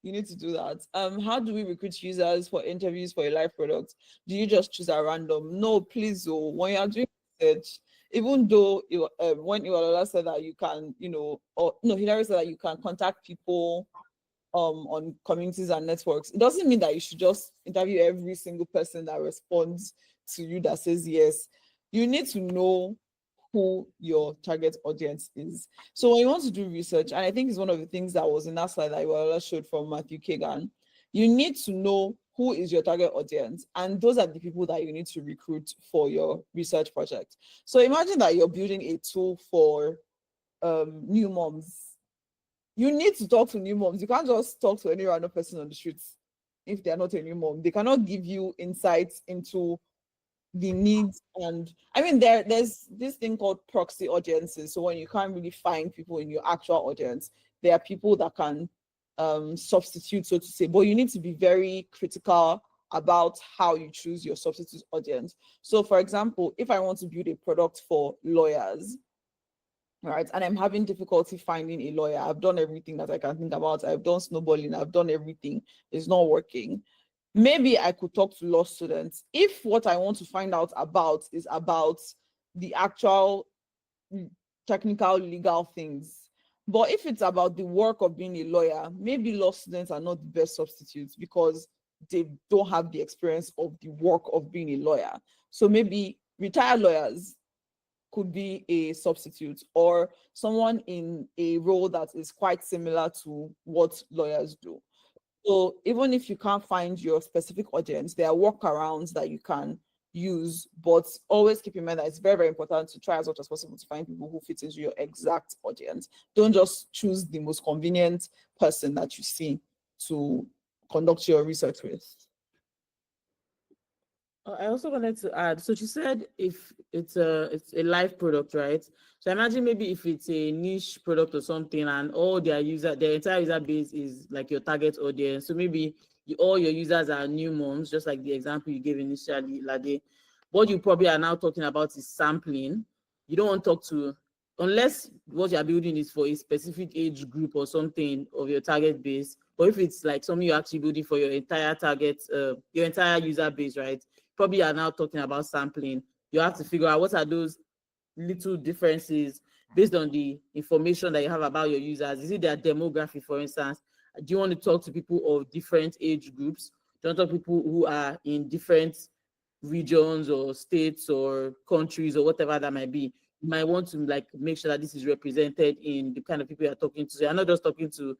you need to do that. How do we recruit users for interviews for a live product? Do you just choose at random? No, please. Oh, when you're doing research, even though when Iwalola said that you can, or no, Hilary said that you can contact people on communities and networks, it doesn't mean that you should just interview every single person that responds to you that says yes. You need to know who your target audience is. So when you want to do research, and I think it's one of the things that was in that slide that Iwalola showed from Matthew Kagan, you need to know who is your target audience, and those are the people that you need to recruit for your research project. So imagine that you're building a tool for new moms. You need to talk to new moms. You can't just talk to any random person on the streets if they're not a new mom. They cannot give you insights into the needs. And I mean, there's this thing called proxy audiences. So when you can't really find people in your actual audience, there are people that can substitute, so to say. But you need to be very critical about how you choose your substitute audience. So for example, if I want to build a product for lawyers, right, and I'm having difficulty finding a lawyer, I've done everything that I can think about, I've done snowballing, I've done everything, it's not working. Maybe I could talk to law students if what I want to find out about is about the actual technical legal things. But if it's about the work of being a lawyer, maybe law students are not the best substitutes because they don't have the experience of the work of being a lawyer. So maybe retired lawyers could be a substitute, or someone in a role that is quite similar to what lawyers do. So even if you can't find your specific audience, there are workarounds that you can use, but always keep in mind that it's very, very important to try as much as possible to find people who fit into your exact audience. Don't just choose the most convenient person that you see to conduct your research with. I also wanted to add, so she said if it's a live product, right? So imagine maybe if it's a niche product or something, and all their entire user base is like your target audience. So maybe all your users are new moms, just like the example you gave initially, Ladi. What you probably are now talking about is sampling. You don't want to talk to, unless what you're building is for a specific age group or something of your target base. But if it's like something you're actually building for your entire your entire user base, right? Probably are now talking about sampling. You have to figure out what are those little differences based on the information that you have about your users. Is it their demography, for instance? Do you want to talk to people of different age groups? Do you want to talk to people who are in different regions or states or countries or whatever that might be? You might want to like make sure that this is represented in the kind of people you're talking to. So you're not just talking to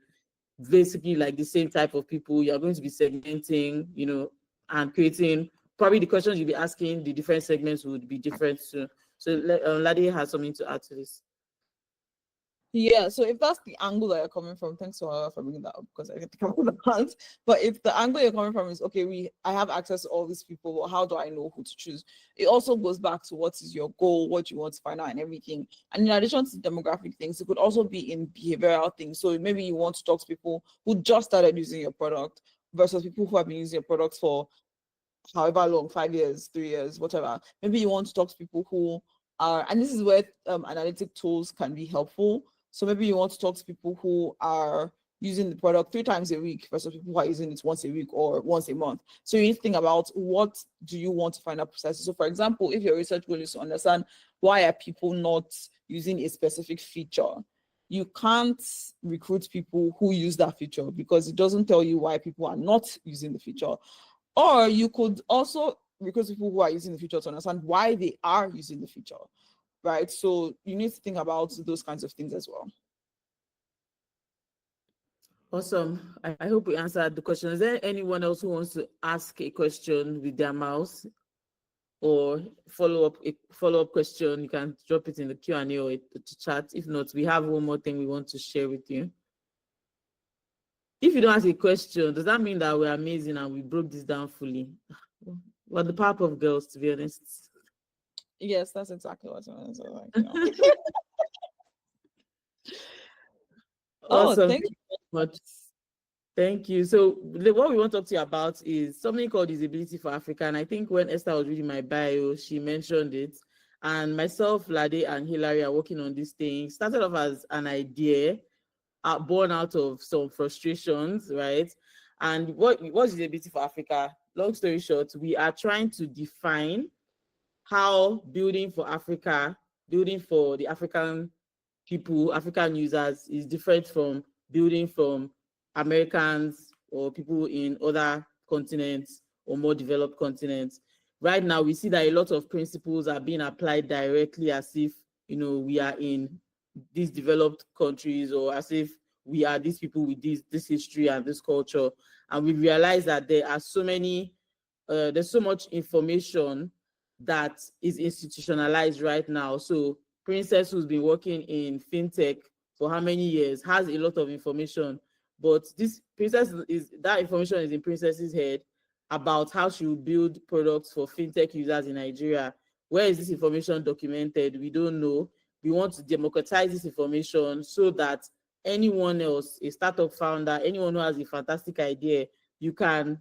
basically like the same type of people. You're going to be segmenting, and creating. Probably the questions you'll be asking, the different segments would be different too. So Ladi has something to add to this. Yeah, so if that's the angle that you're coming from, thanks for bringing that up because I get to come up with that. But if the angle you're coming from is okay, I have access to all these people, well, how do I know who to choose? It also goes back to what is your goal, what you want to find out, and everything. And in addition to demographic things, it could also be in behavioral things. So maybe you want to talk to people who just started using your product versus people who have been using your product for however long, 5 years, 3 years, whatever. Maybe you want to talk to people who are, and this is where analytic tools can be helpful. So maybe you want to talk to people who are using the product 3 times a week versus people who are using it once a week or once a month. So you need to think about what do you want to find out precisely. So for example, if your research goal is to understand why are people not using a specific feature, you can't recruit people who use that feature because it doesn't tell you why people are not using the feature. Or you could also recruit people who are using the feature to understand why they are using the feature, right? So you need to think about those kinds of things as well. Awesome. I hope we answered the question. Is there anyone else who wants to ask a question with their mouse or follow-up question? You can drop it in the Q&A or the chat. If not, we have one more thing we want to share with you. If you don't ask a question, does that mean that we're amazing and we broke this down fully? We're the power of girls, to be honest. Yes, that's exactly what I was like. Awesome. Thank you very much. Thank you. So what we want to talk to you about is something called Disability for Africa. And I think when Esther was reading my bio, she mentioned it. And myself, Ladi, and Hilary are working on this thing. Started off as an idea, born out of some frustrations, right? And what is the ability for Africa? Long story short, we are trying to define how building for Africa, building for the African people, African users, is different from building from Americans or people in other continents or more developed continents. Right now, we see that a lot of principles are being applied directly as if, we are in these developed countries, or as if we are these people with this history and this culture. And we realize that there's so much information that is institutionalized right now. So Princess, who's been working in fintech for how many years, has a lot of information, but that information is in Princess's head about how she will build products for fintech users in Nigeria. Where is this information documented? We don't know. We want to democratize this information so that anyone else, a startup founder, anyone who has a fantastic idea, you can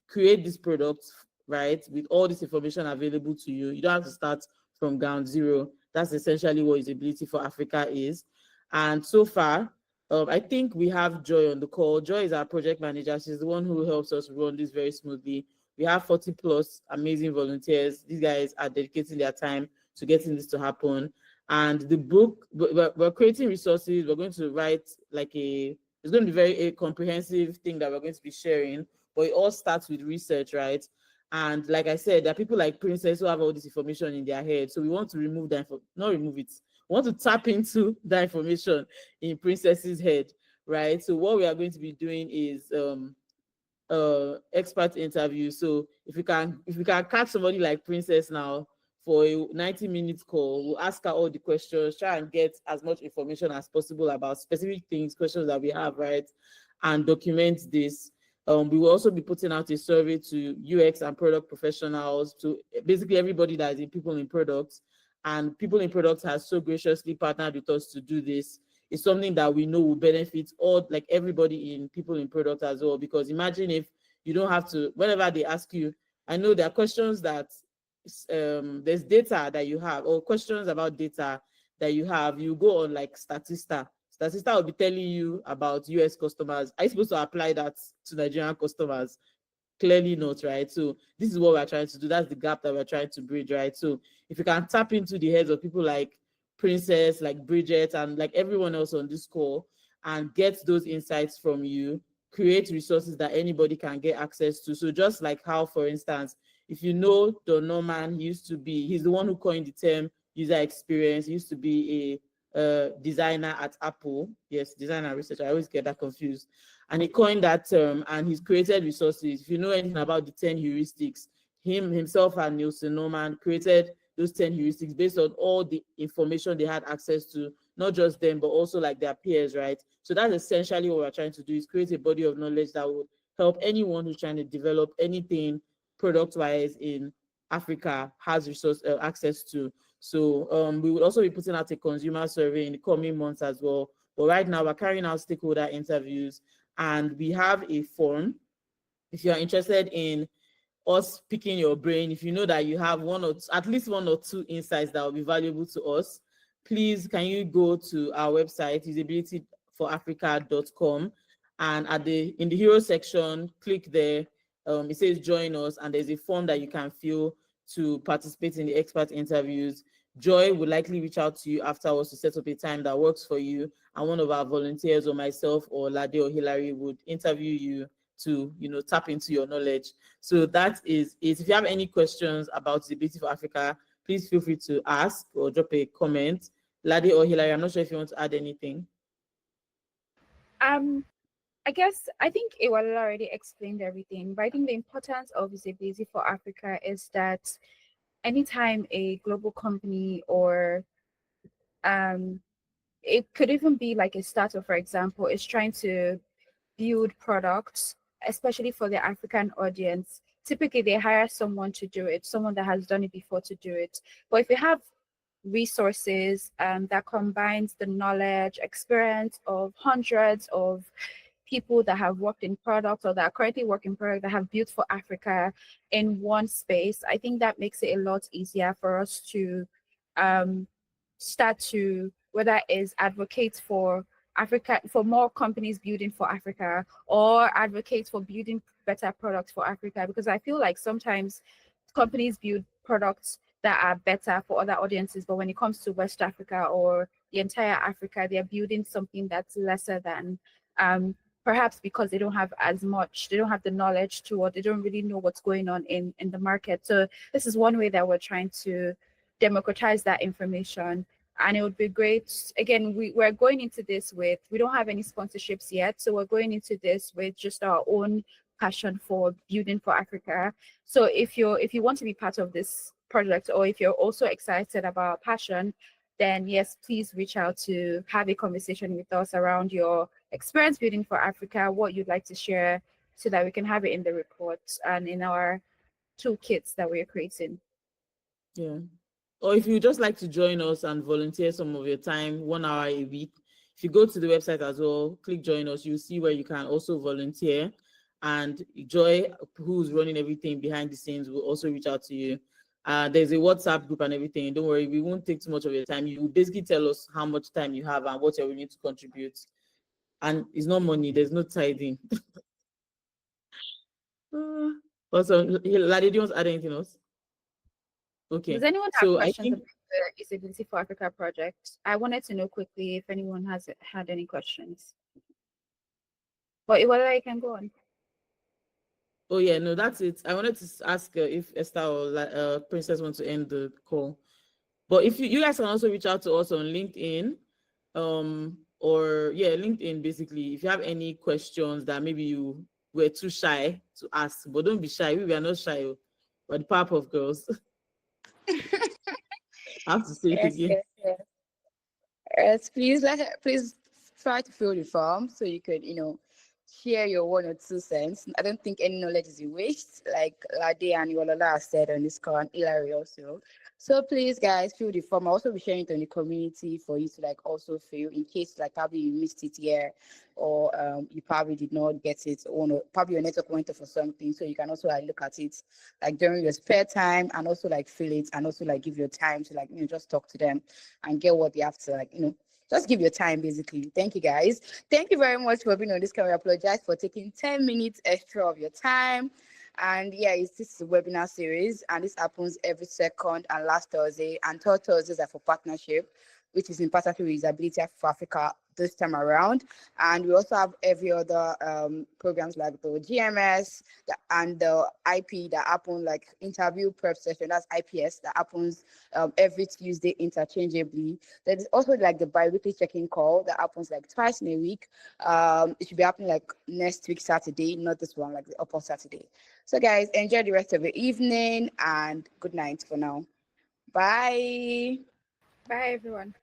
create this product, right, with all this information available to you. You don't have to start from ground zero. That's essentially what Usability for Africa is. And so far, I think we have Joy on the call. Joy is our project manager. She's the one who helps us run this very smoothly. We have 40 plus amazing volunteers. These guys are dedicating their time to getting this to happen. And the book, we're creating resources. We're going to write it's going to be a comprehensive thing that we're going to be sharing, but it all starts with research, right? And like I said, there are people like Princess who have all this information in their head. So we want to remove that, not remove it. We want to tap into that information in Princess's head, right? So what we are going to be doing is expert interview. So if we can catch somebody like Princess now for a 90-minute call, we'll ask her all the questions, try and get as much information as possible about specific things, questions that we have, right? And document this. We will also be putting out a survey to UX and product professionals, to basically everybody that is in people in products. And people in products has so graciously partnered with us to do this. It's something that we know will benefit everybody in people in products as well. Because imagine if you don't have to, whenever they ask you, I know there are questions that there's data that you have, or questions about data that you have, you go on like Statista. Statista will be telling you about US customers. Are you supposed to apply that to Nigerian customers? Clearly not, right? So this is what we're trying to do. That's the gap that we're trying to bridge, right? So if you can tap into the heads of people like Princess, like Bridget, and like everyone else on this call, and get those insights from you, create resources that anybody can get access to. So just like how, for instance, if you know Don Norman, he's the one who coined the term user experience. He used to be a designer at Apple. Yes, designer researcher. I always get that confused. And he coined that term, and he's created resources. If you know anything about the 10 heuristics, himself and Nielsen Norman created those 10 heuristics based on all the information they had access to, not just them, but also like their peers, right? So that's essentially what we're trying to do, is create a body of knowledge that would help anyone who's trying to develop anything product-wise in Africa has access to. So we will also be putting out a consumer survey in the coming months as well. But right now we're carrying out stakeholder interviews, and we have a form. If you're interested in us picking your brain, if you know that you have at least one or two insights that will be valuable to us, please can you go to our website, usabilityforafrica.com, and in the hero section, click there. It says join us, and there's a form that you can fill to participate in the expert interviews. Joy will likely reach out to you afterwards to set up a time that works for you, and one of our volunteers, or myself or Ladi or Hilary, would interview you to tap into your knowledge. So that is it. If you have any questions about Usability for Africa, please feel free to ask or drop a comment. Ladi or Hilary, I'm not sure if you want to add anything. I think Iwalola already explained everything, but I think the importance of Usability for Africa is that anytime a global company, or it could even be like a startup, for example, is trying to build products, especially for the African audience, typically they hire someone to do it, someone that has done it before to do it. But if you have resources that combines the knowledge, experience of hundreds of people that have worked in products, or that are currently working product, that have built for Africa in one space, I think that makes it a lot easier for us to start to, whether it's advocate for Africa, for more companies building for Africa, or advocate for building better products for Africa, because I feel like sometimes companies build products that are better for other audiences, but when it comes to West Africa or the entire Africa, they're building something that's lesser than, perhaps because they don't have as much, they don't have the knowledge to, or they don't really know what's going on in the market. So this is one way that we're trying to democratize that information. And it would be great. Again, we're going into this with, we don't have any sponsorships yet, so we're going into this with just our own passion for building for Africa. So if you want to be part of this project, or if you're also excited about passion, then yes, please reach out to have a conversation with us around your experience building for Africa, what you'd like to share, so that we can have it in the report and in our toolkits that we're creating. Yeah. Or if you just like to join us and volunteer some of your time, 1 hour a week, if you go to the website as well, click join us, you'll see where you can also volunteer. And Joy, who's running everything behind the scenes, will also reach out to you. There's a WhatsApp group and everything. Don't worry, we won't take too much of your time. You basically tell us how much time you have and what you're willing to contribute. And it's not money, there's no tithing. Also, Ladi, do you want to add anything else? Okay. Does anyone have So questions I think about the Disability for Africa project? I wanted to know quickly if anyone has had any questions. But Iwala, you can go on. Oh yeah, no, that's it. I wanted to ask if Esther or Princess want to end the call. But if you guys can also reach out to us on LinkedIn, or yeah, LinkedIn basically. If you have any questions that maybe you were too shy to ask, but don't be shy. We are not shy. We're the power of girls. I have to say it Yes, again. yes, yes. Yes, please try to fill the form so you could, share your 1 or 2 cents. I don't think any knowledge is a waste, like Ladi and Yolola said on this call, and Hilary also. So please, guys, fill the form. I'll also be sharing it on the community for you to like also fill, in case like probably you missed it here, or you probably did not get it, or probably your network went off or something. So you can also like look at it like during your spare time, and also like fill it, and also like give your time to like just talk to them and get what they have to like just give your time, basically. Thank you, guys. Thank you very much for being on this call. I apologize for taking 10 minutes extra of your time. And yeah, this is a webinar series, and this happens every second and last Thursday. And third Thursdays are for partnership, which is in partnership with Disability for Africa this time around. And we also have every other programs like the GMS and the IP that happen, like interview prep session, that's IPS, that happens every Tuesday interchangeably. There is also like the bi-weekly check-in call that happens like twice in a week. It should be happening like next week Saturday, not this one, like the upper Saturday. So guys, enjoy the rest of the evening, and good night for now. Bye. Bye, everyone.